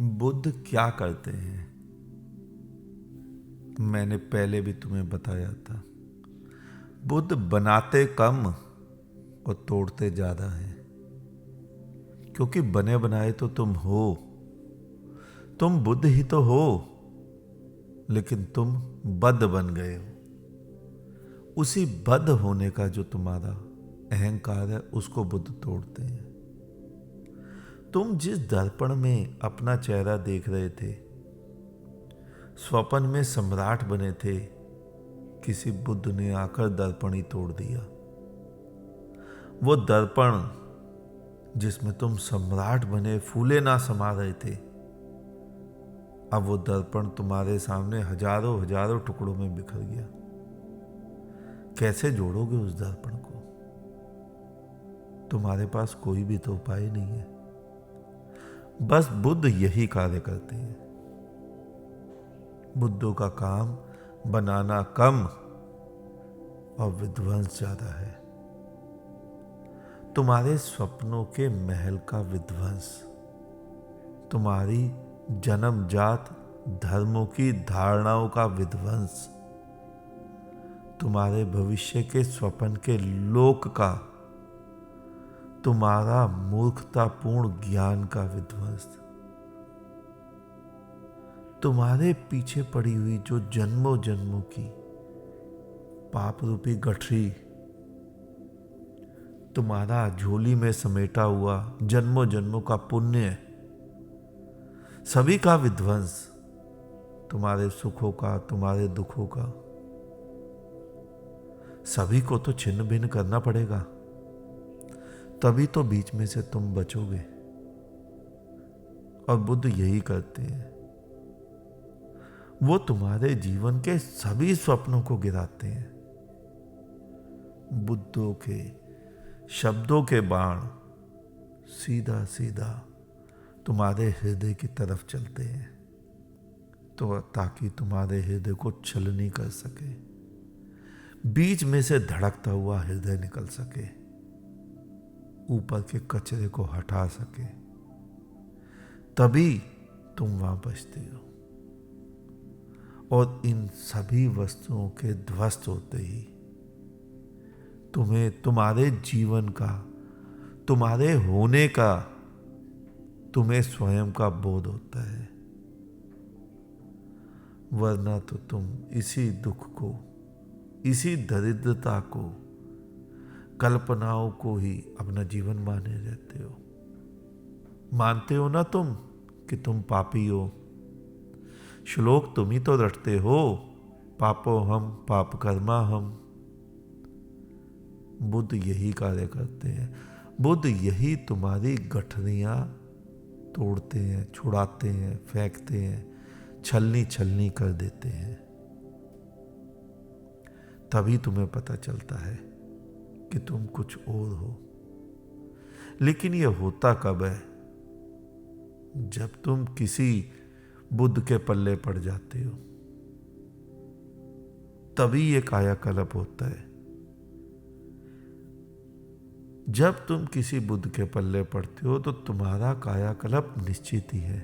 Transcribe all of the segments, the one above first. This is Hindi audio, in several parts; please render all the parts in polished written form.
बुद्ध क्या करते हैं? मैंने पहले भी तुम्हें बताया था। बुद्ध बनाते कम और तोड़ते ज्यादा हैं। क्योंकि बने बनाए तो तुम हो, तुम बुद्ध ही तो हो, लेकिन तुम बद्ध बन गए हो। उसी बद्ध होने का जो तुम्हारा अहंकार है उसको बुद्ध तोड़ते हैं। तुम जिस दर्पण में अपना चेहरा देख रहे थे, स्वप्न में सम्राट बने थे, किसी बुद्ध ने आकर दर्पण ही तोड़ दिया। वो दर्पण जिसमें तुम सम्राट बने फूले ना समा रहे थे, अब वो दर्पण तुम्हारे सामने हजारों हजारों टुकड़ों में बिखर गया। कैसे जोड़ोगे उस दर्पण को? तुम्हारे पास कोई भी तो उपाय नहीं है। बस बुद्ध यही कार्य करते हैं। बुद्धों का काम बनाना कम और विध्वंस ज्यादा है। तुम्हारे स्वप्नों के महल का विध्वंस, तुम्हारी जन्मजात धर्मों की धारणाओं का विध्वंस, तुम्हारे भविष्य के स्वप्न के लोक का, तुम्हारा मूर्खतापूर्ण ज्ञान का विध्वंस, तुम्हारे पीछे पड़ी हुई जो जन्मों जन्मों की पाप रूपी गठरी, तुम्हारा झोली में समेटा हुआ जन्मों जन्मों का पुण्य, सभी का विध्वंस, तुम्हारे सुखों का, तुम्हारे दुखों का, सभी को तो छिन्न भिन्न करना पड़ेगा। तभी तो बीच में से तुम बचोगे। और बुद्ध यही करते हैं। वो तुम्हारे जीवन के सभी स्वप्नों को गिराते हैं। बुद्धों के शब्दों के बाण सीधा सीधा तुम्हारे हृदय की तरफ चलते हैं, तो ताकि तुम्हारे हृदय को छलनी कर सके, बीच में से धड़कता हुआ हृदय निकल सके, ऊपर के कचरे को हटा सके। तभी तुम वहां बचते हो। और इन सभी वस्तुओं के ध्वस्त होते ही तुम्हें तुम्हारे जीवन का, तुम्हारे होने का, तुम्हें स्वयं का बोध होता है। वरना तो तुम इसी दुख को, इसी दरिद्रता को, कल्पनाओं को ही अपना जीवन माने रहते हो। मानते हो ना तुम कि तुम पापी हो। श्लोक तुम ही तो रटते हो, पापो हम पाप कर्मा हम। बुद्ध यही कार्य करते हैं। बुद्ध यही तुम्हारी गठरियां तोड़ते हैं, छुड़ाते हैं, फेंकते हैं, छलनी छलनी कर देते हैं। तभी तुम्हें पता चलता है कि तुम कुछ और हो। लेकिन यह होता कब है? जब तुम किसी बुद्ध के पल्ले पड़ जाते हो, तभी यह कायाकल्प होता है। जब तुम किसी बुद्ध के पल्ले पड़ते हो तो तुम्हारा कायाकल्प निश्चित ही है।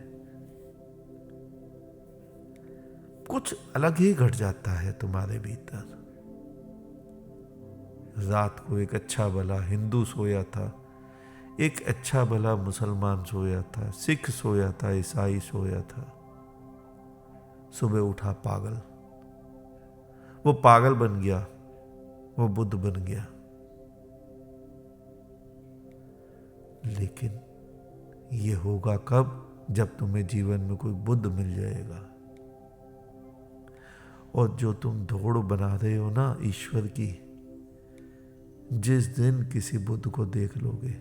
कुछ अलग ही घट जाता है तुम्हारे भीतर। रात को एक अच्छा भला हिंदू सोया था, एक अच्छा भला मुसलमान सोया था, सिख सोया था, ईसाई सोया था। सुबह उठा पागल। वो पागल बन गया, वो बुद्ध बन गया। लेकिन ये होगा कब? जब तुम्हें जीवन में कोई बुद्ध मिल जाएगा। और जो तुम दौड़ बना रहे हो ना ईश्वर की, जिस दिन किसी बुद्ध को देख लोगे,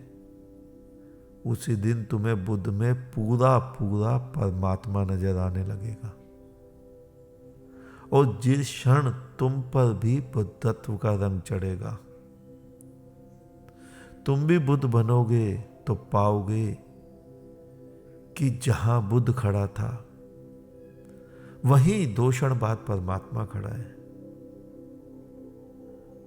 उसी दिन तुम्हें बुद्ध में पूरा पूरा परमात्मा नजर आने लगेगा। और जिस क्षण तुम पर भी बुद्धत्व का रंग चढ़ेगा, तुम भी बुद्ध बनोगे, तो पाओगे कि जहां बुद्ध खड़ा था, वहीं 2 क्षण बाद परमात्मा खड़ा है।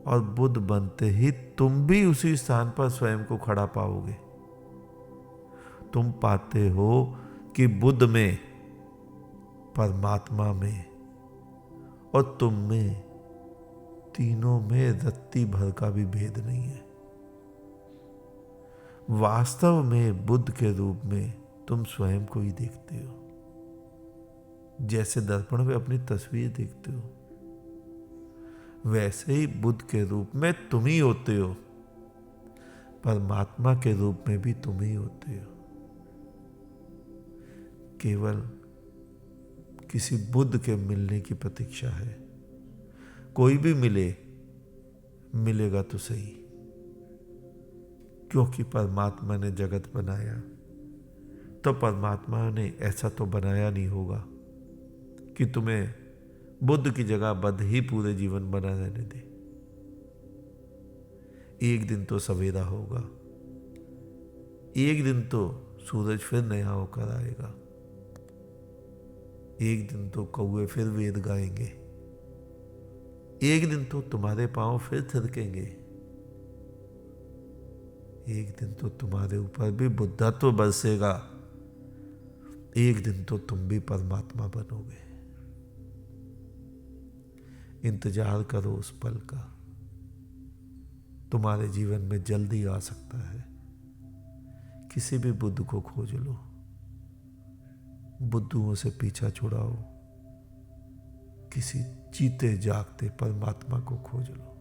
और बुद्ध बनते ही तुम भी उसी स्थान पर स्वयं को खड़ा पाओगे। तुम पाते हो कि बुद्ध में, परमात्मा में और तुम में, तीनों में रत्ती भर का भी भेद नहीं है। वास्तव में बुद्ध के रूप में तुम स्वयं को ही देखते हो, जैसे दर्पण में अपनी तस्वीर देखते हो, वैसे ही बुद्ध के रूप में तुम ही होते हो, परमात्मा के रूप में भी तुम ही होते हो। केवल किसी बुद्ध के मिलने की प्रतीक्षा है। कोई भी मिलेगा तो सही, क्योंकि परमात्मा ने जगत बनाया तो परमात्मा ने ऐसा तो बनाया नहीं होगा कि तुम्हें बुद्ध की जगह बद्ध ही पूरे जीवन बना रहने दे। एक दिन तो सवेरा होगा, एक दिन तो सूरज फिर नया होकर आएगा, एक दिन तो कौवे फिर वेद गाएंगे, एक दिन तो तुम्हारे पांव फिर थिरकेंगे, एक दिन तो तुम्हारे ऊपर भी बुद्धत्व बरसेगा, एक दिन तो तुम भी परमात्मा बनोगे। इंतजार करो उस पल का, तुम्हारे जीवन में जल्दी आ सकता है। किसी भी बुद्ध को खोज लो, बुद्धुओं से पीछा छुड़ाओ, किसी जीते जागते परमात्मा को खोज लो।